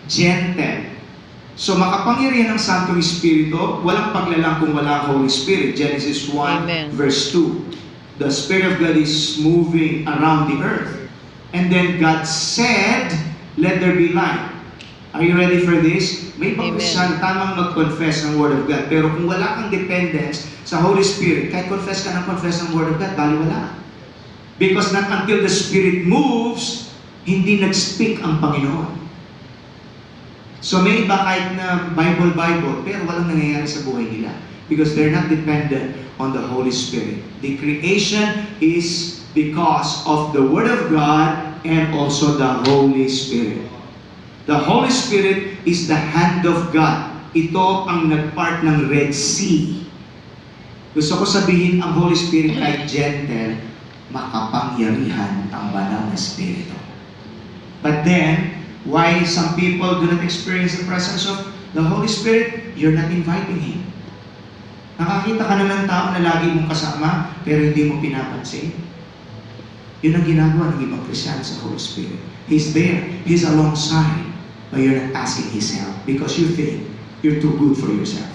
gentle. So makapangyarihan ng Santong Espiritu, walang paglalang kung wala ang Holy Spirit. Genesis 1 Amen. verse 2. The Spirit of God is moving around the earth. And then God said, let there be light. Are you ready for this? May Amen. pagkasan, tamang mag-confess ng Word of God. Pero kung wala kang dependence sa Holy Spirit, kahit confess ka ng Word of God, baliwala. Because not until the Spirit moves, hindi nag-speak ang Panginoon. So may iba kahit na Bible, pero walang nangyayari sa buhay nila. Because they're not dependent on the Holy Spirit. The creation is because of the Word of God and also the Holy Spirit. The Holy Spirit is the hand of God. Ito ang nagpart ng Red Sea. Gusto ko sabihin, ang Holy Spirit kahit gentle, makapangyarihan ang banal na Espiritu. But then, why some people do not experience the presence of the Holy Spirit? You're not inviting Him. Nakakita ka na ng tao na lagi mong kasama, pero hindi mo pinapansin. Yun ang ginagawa ng ibang Kristyano sa Holy Spirit. He's there. He's alongside. But you're not asking His help because you think you're too good for yourself.